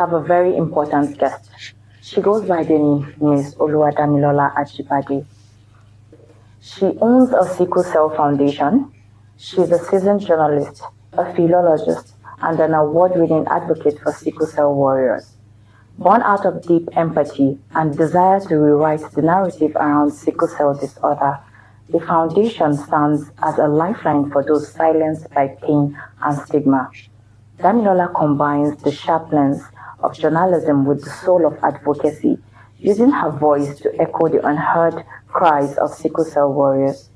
have a very important guest. She goes by the name Miss Damilola Ajibade. She owns a Sickle Cell Foundation. She's a seasoned journalist, a philologist, and an award-winning advocate for sickle cell warriors. Born out of deep empathy and desire to rewrite the narrative around sickle cell disorder, the foundation stands as a lifeline for those silenced by pain and stigma. Damilola combines the sharp lens of journalism with the soul of advocacy, using her voice to echo the unheard cries of sickle cell warriors.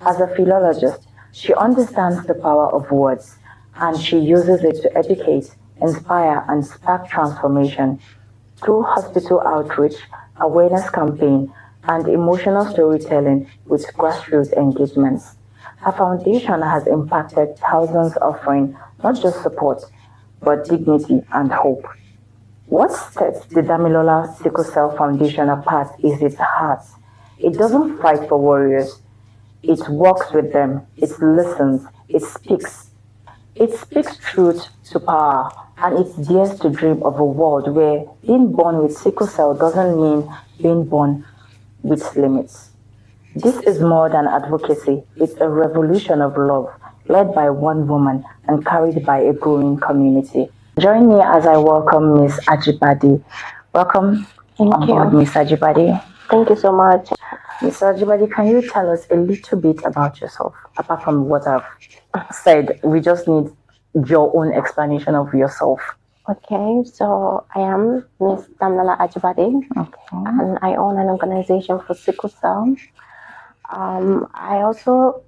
As a philologist, she understands the power of words, and she uses it to educate, inspire, and spark transformation. Through hospital outreach, awareness campaign, and emotional storytelling with grassroots engagements, her foundation has impacted thousands, offering not just support, but dignity and hope. What sets the Damilola Sickle Cell Foundation apart is its heart. It doesn't fight for warriors. It walks with them. It listens. It speaks. It speaks truth to power, and it dares to dream of a world where being born with sickle cell doesn't mean being born with limits. This is more than advocacy. It's a revolution of love, led by one woman and carried by a growing community. Join me as I welcome Miss Ajibade. Welcome on board, Miss Ajibade. Thank you so much. Miss Ajibade, can you tell us a little bit about yourself? Apart from what I've said, we just need your own explanation of yourself. Okay, so I am Miss Damilola Ajibade, and I own an organization for sickle cell. I'm also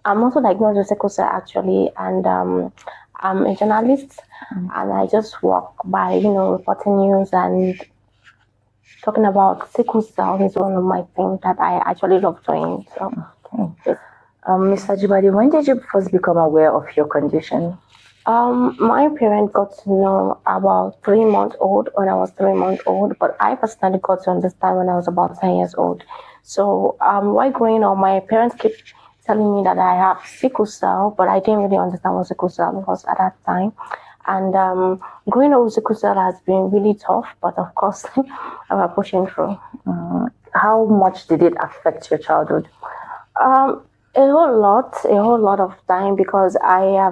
diagnosed with sickle cell actually, and I'm a journalist, and I just work by reporting news and talking about sickle cell is one of my things that I actually love doing. So, yes. Miss Ajibade, when did you first become aware of your condition? My parents got to know about 3 months old when I was 3 months old, but I personally got to understand when I was about 10 years old. So while growing up, my parents kept telling me that I have sickle cell, but I didn't really understand what sickle cell was at that time. And growing up with sickle cell has been really tough, but of course, I'm pushing through. How much did it affect your childhood? A whole lot of time, because I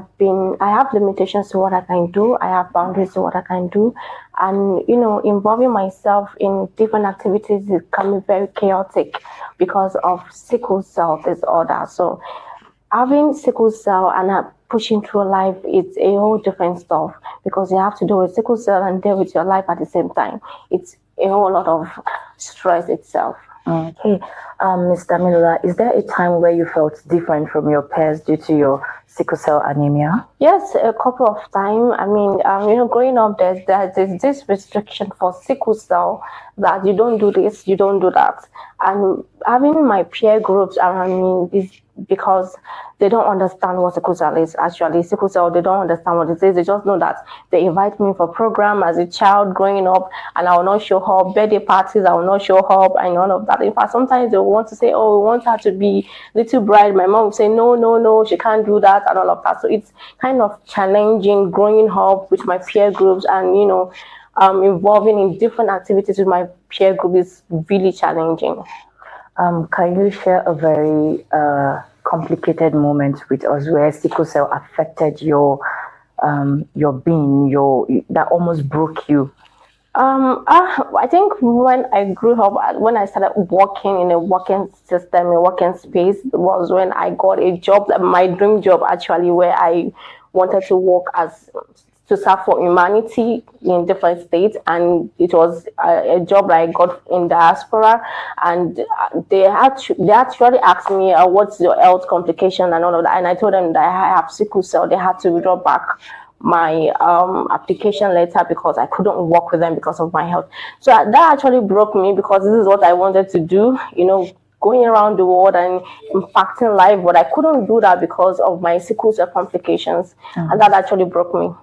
have limitations to what I can do. I have boundaries to what I can do. And, involving myself in different activities, it can be very chaotic because of sickle cell disorder. So having sickle cell and pushing through life, it's a whole different stuff, because you have to do with sickle cell and deal with your life at the same time. It's a whole lot of stress itself. Okay. Ms. Damilola, is there a time where you felt different from your peers due to your sickle cell anemia? Yes, a couple of times. I mean, growing up, there's this restriction for sickle cell that you don't do this, you don't do that. And having my peer groups around me is because they don't understand what sickle cell is. Actually, sickle cell, they don't understand what it is. They just know that they invite me for program as a child growing up, and I will not show up. Birthday parties, I will not show up, and all of that. In fact, sometimes they want to say, "Oh, we want her to be little bride." My mom will say, "No, she can't do that," and all of that. So it's kind of challenging growing up with my peer groups, and involving in different activities with my peer group is really challenging. Can you share a very complicated moment with us where sickle cell affected your being, that almost broke you? I think when I grew up, when I started working in a working system, a working space, was when I got a job, my dream job actually, where I wanted to work to serve for humanity in different states, and it was a job that I got in diaspora, and they actually asked me what's your health complication and all of that, and I told them that I have sickle cell. They had to withdraw back my application letter because I couldn't work with them because of my health. So that actually broke me, because this is what I wanted to do, going around the world and impacting life, but I couldn't do that because of my sickle cell complications, and that actually broke me.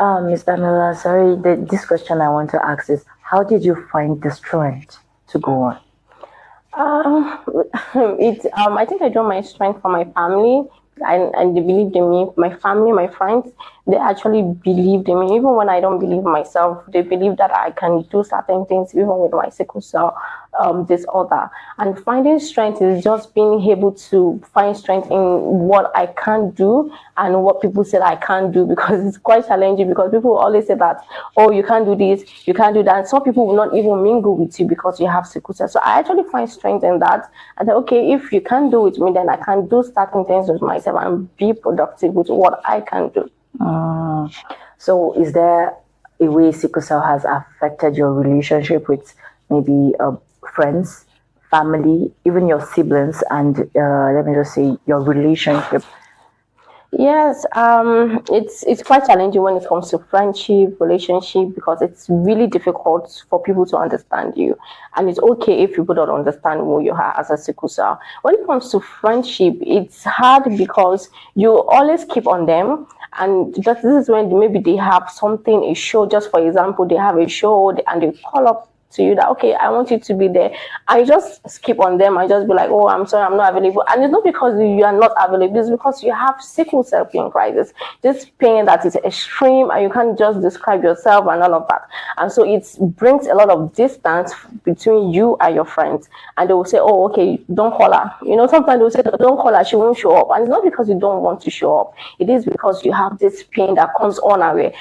Ms. Damilola, sorry, this question I want to ask is, how did you find the strength to go on? I think I draw my strength from my family, and they believed in me. My family, my friends, they actually believed in me. Even when I don't believe myself, they believe that I can do certain things, even with my sickle cell disorder. And finding strength is just being able to find strength in what I can do and what people said I can't do, because it's quite challenging, because people always say that, oh, you can't do this, you can't do that. And some people will not even mingle with you because you have sickle cell. So I actually find strength in that. And then, okay, if you can't do it with me, then I can do certain things with myself and be productive with what I can do. So, is there a way sickle cell has affected your relationship with maybe friends, family, even your siblings, and let me just say your relationship? Yes, it's quite challenging when it comes to friendship, relationship, because it's really difficult for people to understand you, and it's okay if people don't understand who you are as a sickle cell. When it comes to friendship, it's hard because you always keep on them, and this is when maybe they have something, a show. Just for example, they have a show and they call up to you that, okay, I want you to be there. I just skip on them. I just be like, oh, I'm sorry, I'm not available. And it's not because you are not available, it's because you have sickle cell pain crisis. This pain that is extreme and you can't just describe yourself and all of that. And so it brings a lot of distance between you and your friends. And they will say, oh, okay, don't call her. Sometimes they will say, don't call her, she won't show up. And it's not because you don't want to show up. It is because you have this pain that comes on away.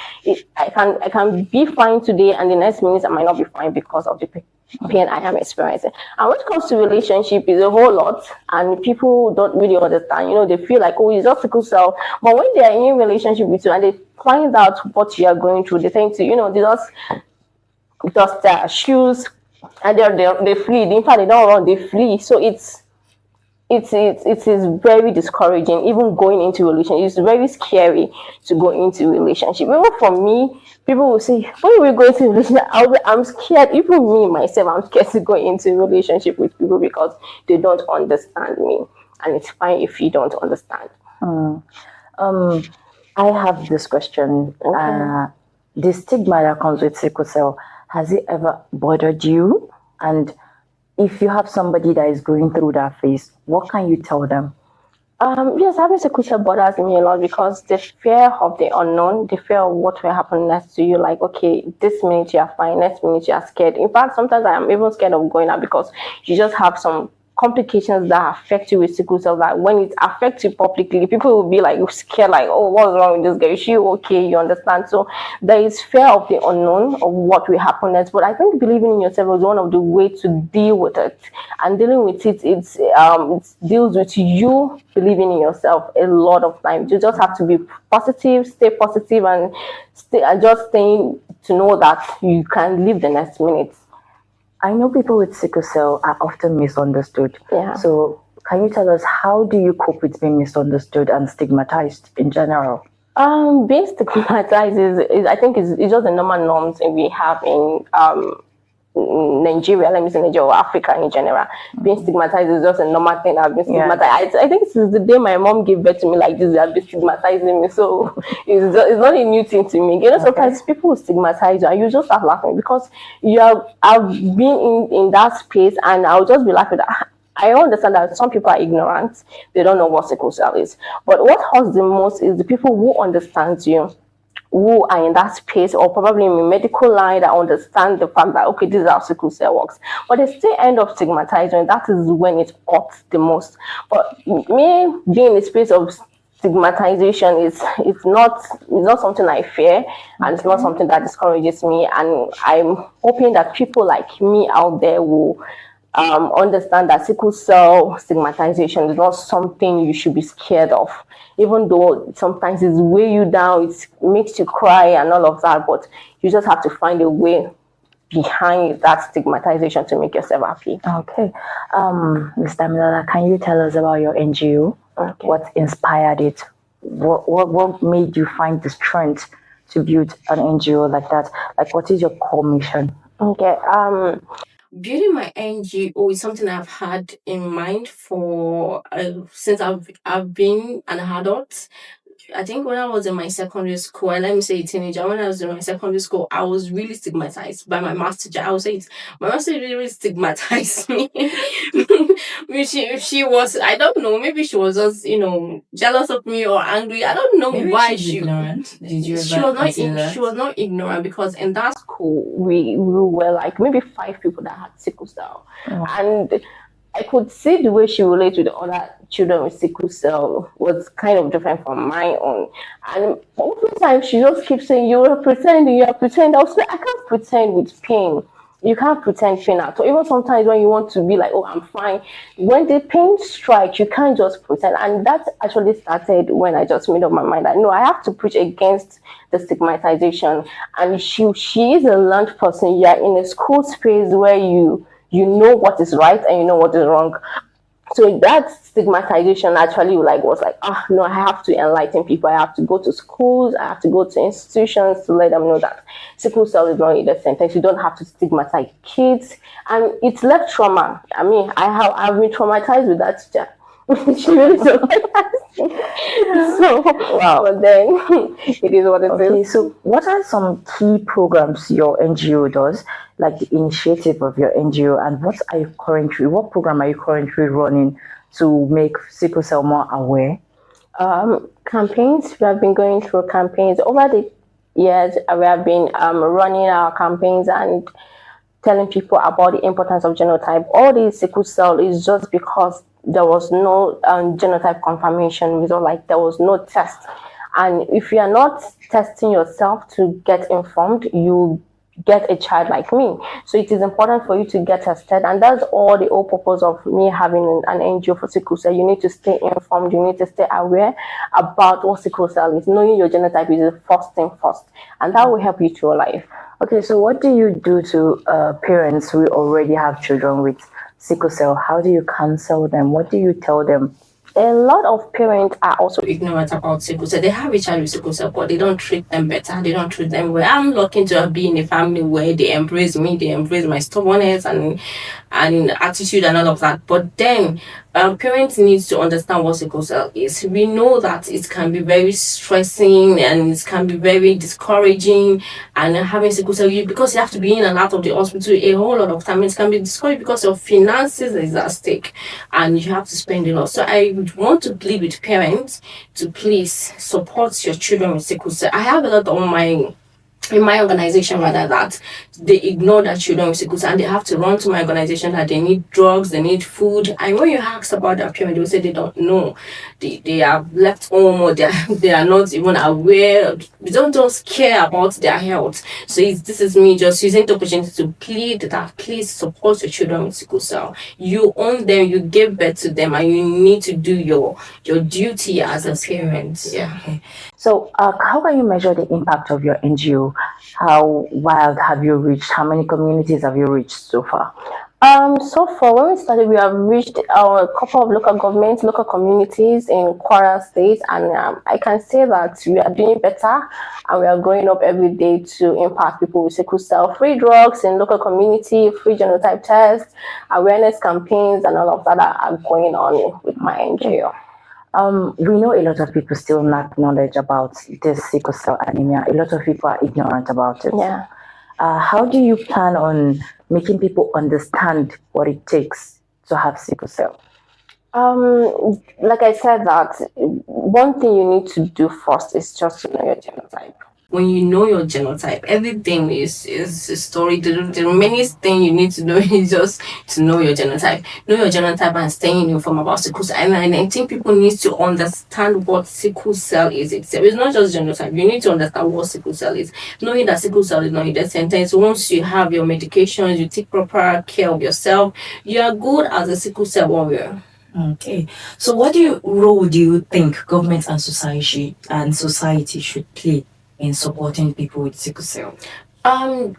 I can be fine today, and the next minute I might not be fine because of the pain I am experiencing. And when it comes to relationship, it's a whole lot, and people don't really understand. They feel like, oh, it's just sickle cell. But when they are in a relationship with you and they find out what you are going through, they tend to, they just their shoes, and they flee. In fact, they don't run, they flee. So it is very discouraging. Even going into a relationship, it's very scary to go into a relationship. Even for me, people will say, when we go into a relationship, I'm scared. Even me myself, I'm scared to go into a relationship with people because they don't understand me. And it's fine if you don't understand. I have this question. Okay. The stigma that comes with sickle cell, has it ever bothered you? And if you have somebody that is going through that phase, what can you tell them? Yes, having sickle cell bothers me a lot because the fear of the unknown, the fear of what will happen next to you. Like, okay, this minute you're fine, next minute you're scared. In fact, sometimes I am even scared of going out because you just have some complications that affect you with sickle cell, that when it affects you publicly, people will be like scared, like, oh, what's wrong with this guy? Is she okay? You understand? So there is fear of the unknown, of what will happen next. But I think believing in yourself is one of the ways to deal with it. And dealing with it, it deals with you believing in yourself a lot of times. You just have to be positive, and just staying to know that you can live the next minute. I know people with sickle cell are often misunderstood. Yeah. So, can you tell us, how do you cope with being misunderstood and stigmatized in general? Being stigmatized I think is just the normal norms we have in Nigeria, let me say Nigeria or Africa in general. Being stigmatized is just a normal thing. I've been stigmatized. I think since the day my mom gave birth to me like this, they've been stigmatizing me. So it's not a new thing to me. Sometimes people will stigmatize you and you just start laughing because I've been in that space, and I'll just be laughing. I understand that some people are ignorant. They don't know what sickle cell is. But what hurts the most is the people who understand you, who are in that space, or probably in the medical line, that understand the fact that, okay, this is how sickle cell works. But they still end up stigmatizing. That is when it hurts the most. But me being in a space of stigmatization is it's not something I fear, and it's not something that discourages me. And I'm hoping that people like me out there will understand that sickle cell stigmatization is not something you should be scared of, even though sometimes it's weigh you down, it makes you cry and all of that, but you just have to find a way behind that stigmatization to make yourself happy. Okay. Ms. Damilola, can you tell us about your NGO? Okay. What inspired it? What made you find the strength to build an NGO like that? Like, what is your core mission? Okay. Building my NGO is something I've had in mind for since I've been an adult. I think when I was in my secondary school, and let me say teenager, when I was in my secondary school, I was really stigmatized by my math teacher. I would say it. My math teacher really stigmatized me. she was, I don't know, maybe she was just, jealous of me or angry. I don't know Maybe why she's ignorant. Did you she ever was not consider that? she was not ignorant, because in that school, we were like maybe 5 people that had sickle cell. And I could see the way she relates with the other children with sickle cell was kind of different from my own. And most of the time, she just keeps saying, "You are pretending, you are pretending." I was like, I can't pretend with pain. You can't pretend pain at all. Even sometimes when you want to be like, "Oh, I'm fine," when the pain strikes, you can't just pretend. And that actually started when I just made up my mind that no, I have to preach against the stigmatization. And she is a learned person. You are in a school space where you know what is right and you know what is wrong. So that stigmatization actually was like, no, I have to enlighten people. I have to go to schools, I have to go to institutions to let them know that sickle cell is not a death sentence. You don't have to stigmatize kids. And it's left trauma. I mean, I've been traumatized with that teacher. She really traumatized me. So, Wow. but then it is what it is. Okay, so what are some key programs your NGO does, like the initiative of your NGO, and what program are you currently running to make sickle cell more aware? Campaigns. We have been going through campaigns over the years. We have been running our campaigns and telling people about the importance of genotype. All this sickle cell is just because there was no genotype confirmation result, like there was no test. And if you are not testing yourself to get informed, you get a child like me. So it is important for you to get tested, and that's all the whole purpose of me having an NGO for sickle cell. You need to stay informed, you need to stay aware about what sickle cell is. Knowing your genotype is the first thing first, and that will help you through life. Okay, so what do you do to parents who already have children with sickle cell? How do you counsel them? What do you tell them? A lot of parents are also ignorant about sickle cell. They have a child with sickle cell, but they don't treat them better. They don't treat them well. I'm lucky to be in a family where they embrace me, they embrace my stubbornness and attitude and all of that. But then parents need to understand what sickle cell is. We know that it can be very stressing and it can be very discouraging. And having sickle cell, because you have to be in and out of the hospital a whole lot of time, it can be discouraging because your finances is at stake and you have to spend a lot. So I would want to plead with parents to please support your children with sickle cell. I have a lot on in my organization rather that they ignore their children with sickle cell and they have to run to my organization that they need drugs, they need food. And when you ask about their parents, they will say they don't know. They are left home or they are not even aware. They don't just care about their health. So this is me just using the opportunity to plead that please support your children with sickle cell. You own them, you give birth to them, and you need to do your duty as a parent. Yeah. Okay. So, how can you measure the impact of your NGO? How wide have you reached? How many communities have you reached so far? So far, when we started, we have reached a couple of local governments, local communities in Kwara State, and I can say that we are doing better, and we are growing up every day to impact people with sickle cell. Free drugs in local community, free genotype tests, awareness campaigns, and all of that are going on with my NGO. We know a lot of people still lack knowledge about this sickle cell anemia. A lot of people are ignorant about it. Yeah. How do you plan on making people understand what it takes to have sickle cell? Like I said, that one thing you need to do first is just to know your genotype. When you know your genotype, everything is a story. The remaining thing you need to know is just to know your genotype. Know your genotype and staying informed about sickle cell. And I think people need to understand what sickle cell is itself. It's not just genotype. You need to understand what sickle cell is. Knowing that sickle cell is not a death sentence. Once you have your medications, you take proper care of yourself, you are good as a sickle cell warrior. Okay. So what role do you think government and society should play in supporting people with sickle cell?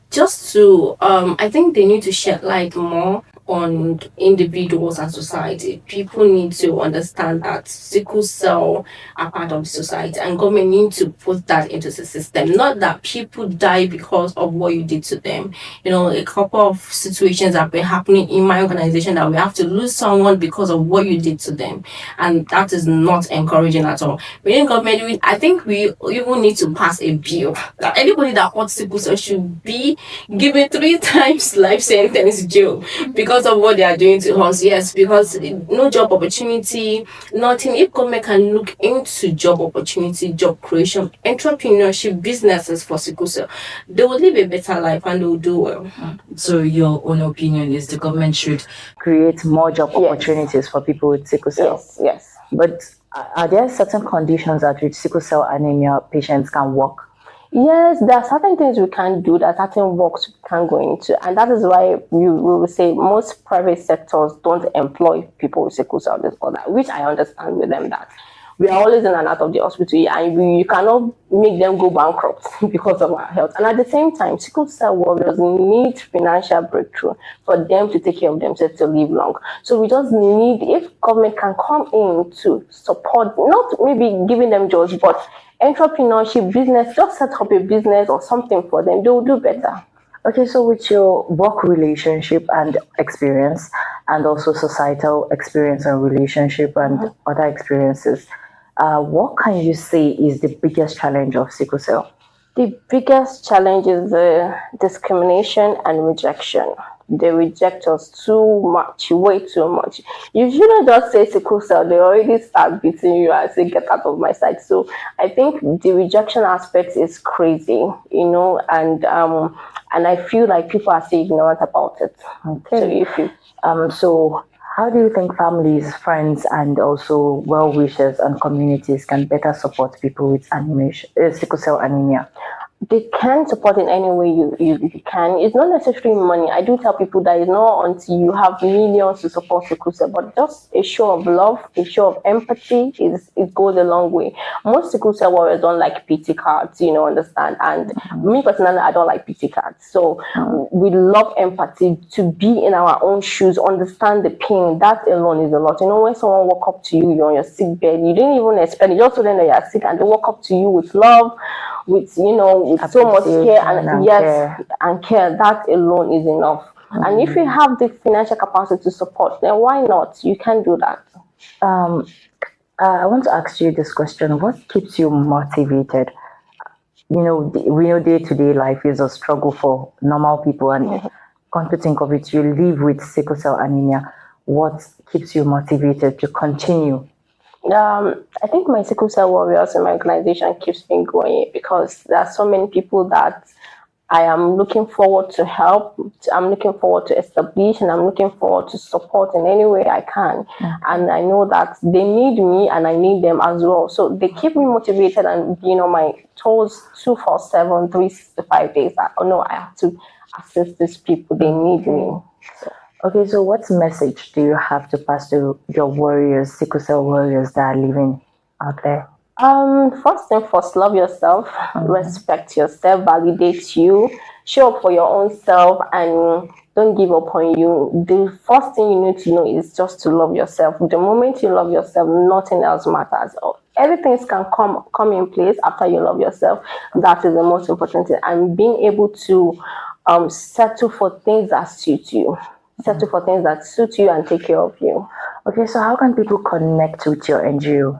Just to I think they need to shed light more on individuals and society. People need to understand that sickle cell are part of the society, and government need to put that into the system. Not that people die because of what you did to them. You know, a couple of situations have been happening in my organization that we have to lose someone because of what you did to them, and that is not encouraging at all. Within government, I think we even need to pass a bill that anybody that holds sickle cell should be given 3 times life sentence jail because of what they are doing to us. Yes, because no job opportunity, nothing. If government can look into job opportunity, job creation, entrepreneurship, businesses for sickle cell, they will live a better life and they will do well. So your own opinion is the government should Create more job opportunities for people with sickle cell. Yes. But are there certain conditions at which sickle cell anemia patients can work? Yes, there are certain things we can do, there are certain works we can go into, and that is why we will say most private sectors don't employ people with sickle cell disorder, which I understand with them that we are always in and out of the hospital, and you cannot make them go bankrupt because of our health. And at the same time, sickle cell warriors need financial breakthrough for them to take care of themselves to live long. So we just need, if government can come in to support, not maybe giving them jobs, but entrepreneurship, business, just set up a business or something for them, they will do better. Okay, so with your work relationship and experience, and also societal experience and relationship and other experiences, what can you say is the biggest challenge of sickle cell? The biggest challenge is discrimination and rejection. They reject us too much, way too much. You shouldn't just say sickle cell, they already start beating you and say, get out of my sight. So I think the rejection aspect is crazy, and I feel like people are still ignorant about it. Okay. So how do you think families, friends, and also well-wishers and communities can better support people with sickle cell anemia? They can support in any way you can. It's not necessarily money. I do tell people that it's not until you have millions to support sickle cell, but just a show of love, a show of empathy, it goes a long way. Most sickle cell warriors don't like PT cards, understand? And me personally, I don't like PT cards. So we love empathy, to be in our own shoes, understand the pain. That alone is a lot. When someone walk up to you, you're on your sick bed, you didn't even expect it, you just told them that you're sick, and they walk up to you with love, with so much care and care. That alone is enough. And if you have the financial capacity to support, then why not? You can do that. I want to ask you this question: what keeps you motivated? We know day-to-day life is a struggle for normal people, and come to think of it, you live with sickle cell anemia. What keeps you motivated to continue? I think my sickle cell warriors in my organization keeps me going because there are so many people that I am looking forward to help, I'm looking forward to establish, and I'm looking forward to support in any way I can. And I know that they need me and I need them as well. So they keep me motivated and being on my toes 24/7, 365 days. I have to assist these people. They need me. Okay, so what message do you have to pass to your warriors, sickle cell warriors that are living out there? First and first, love yourself, respect yourself, validate you, show up for your own self, and don't give up on you. The first thing you need to know is just to love yourself. The moment you love yourself, nothing else matters. Everything can come in place after you love yourself. That is the most important thing. And being able to settle for things that suit you. Settle for things that suit you and take care of you. Okay, so how can people connect with your NGO?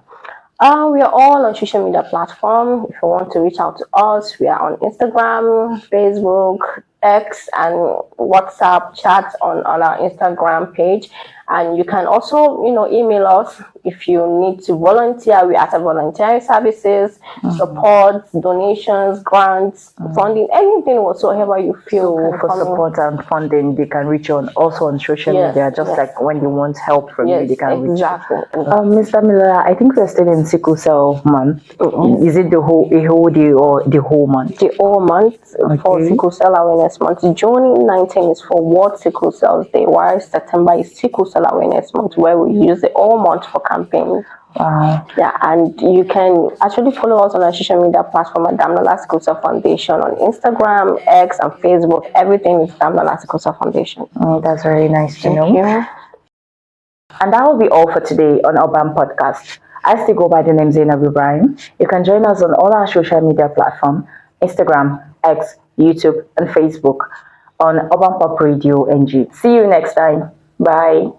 We are all on social media platforms. If you want to reach out to us, we are on Instagram, Facebook, X, and WhatsApp chats on our Instagram page. And you can also, email us if you need to volunteer. We offer volunteering services, support, donations, grants, funding, anything whatsoever you feel. So for support and funding, they can reach on also on social media, just like when you want help from you, they can reach. Exactly. Ms. Damilola, I think we're still in Sickle Cell Month. Is it a whole day or the whole month? The whole month for Sickle Cell Awareness Month. June 19th is for World Sickle Cells Day, while September is Sickle Cell Awareness Month, where we use the whole month for campaigns. Wow. Yeah, and you can actually follow us on our social media platform at Damilola Sickle Cell Foundation on Instagram, X, and Facebook. Everything is Damilola Sickle Cell Foundation. Oh, that's very nice to Thank know. you. And that will be all for today on Urban Podcast. I still go by the name Zainab Ibrahim. You can join us on all our social media platforms, Instagram, X, YouTube, and Facebook on Urban Pop Radio NG. See you next time. Bye.